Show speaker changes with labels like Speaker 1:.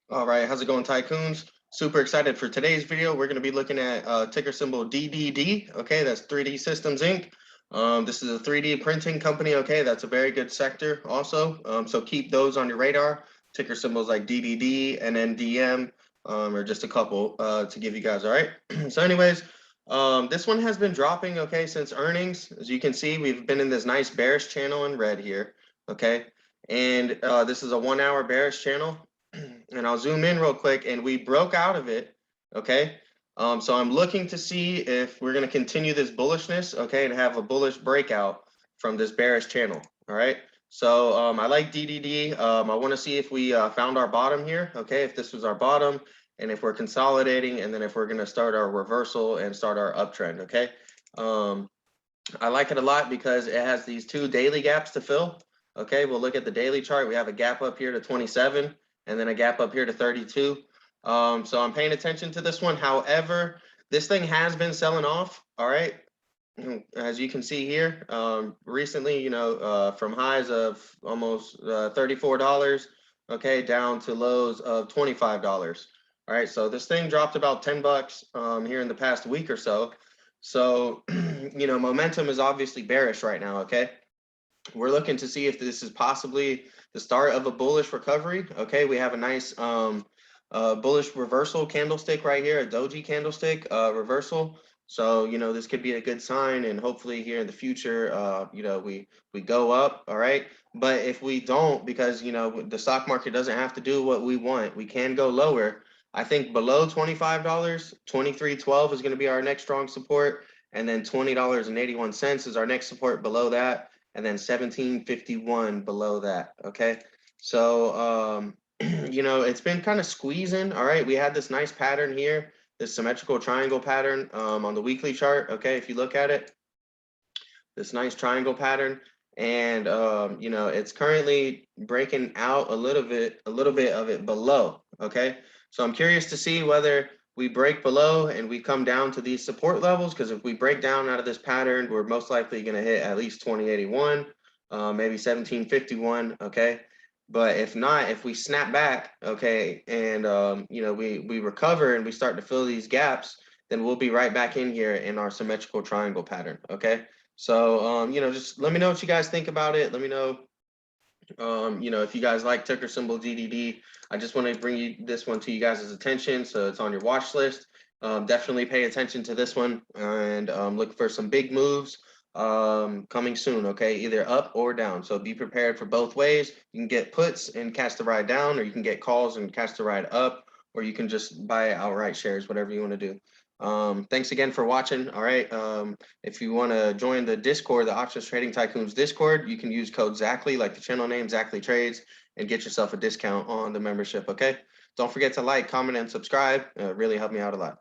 Speaker 1: All right, how's it going, Tycoons? Super excited for today's video. We're going to be looking at ticker symbol DDD. Okay, that's 3D Systems Inc. This is a 3D printing company. Okay, that's a very good sector also. So keep those on your radar. Ticker symbols like DDD and NDM are just a couple to give you guys. All right. So, anyways, this one has been dropping. Okay, since earnings. As you can see, we've been in this nice bearish channel in red here. Okay, and this is a 1 hour bearish channel. And I'll zoom in real quick, and we broke out of it. Okay. So I'm looking to see if we're going to continue this bullishness, okay, and have a bullish breakout from this bearish channel. All right. So I like DDD. I want to see if we found our bottom here. Okay. If this was our bottom, and if we're consolidating, and then if we're going to start our reversal and start our uptrend. Okay. Um, I like it a lot because it has these two daily gaps to fill. Okay, we'll look at the daily chart. We have a gap up here to 27 and then a gap up here to 32. So I'm paying attention to this one. However, this thing has been selling off. All right. As you can see here, recently, from highs of almost $34, okay, down to lows of $25. All right, so this thing dropped about 10 bucks here in the past week or so. So, momentum is obviously bearish right now, okay? We're looking to see if this is possibly the start of a bullish recovery. Okay, we have a nice bullish reversal candlestick right here, a doji candlestick reversal. So, this could be a good sign, and hopefully here in the future, we go up. All right. But if we don't, because the stock market doesn't have to do what we want, we can go lower. I think below $25, 23.12 is going to be our next strong support, and then $20.81 is our next support below that, and then 1751 below that. Okay. So it's been kind of squeezing. All right, we had this nice pattern here, this symmetrical triangle pattern on the weekly chart. Okay, if you look at it, this nice triangle pattern, and it's currently breaking out a little bit of it below. Okay, so I'm curious to see whether we break below and we come down to these support levels, because if we break down out of this pattern, we're most likely going to hit at least 2081, maybe 1751. Okay, but if not, if we snap back, okay, and we recover and we start to fill these gaps, then we'll be right back in here in our symmetrical triangle pattern. Okay. So, just let me know what you guys think about it. Let me know, if you guys like ticker symbol DDD. I just want to bring this one to you guys' attention, so it's on your watch list. Definitely pay attention to this one, and look for some big moves coming soon. Okay, either up or down. So be prepared for both ways. You can get puts and catch the ride down, or you can get calls and catch the ride up, or you can just buy outright shares, whatever you want to do. Thanks again for watching. All right. If you want to join the Discord, the Options Trading Tycoons Discord, you can use code Zackley, like the channel name, Zackley Trades, and get yourself a discount on the membership. Okay. Don't forget to like, comment, and subscribe. Really help me out a lot.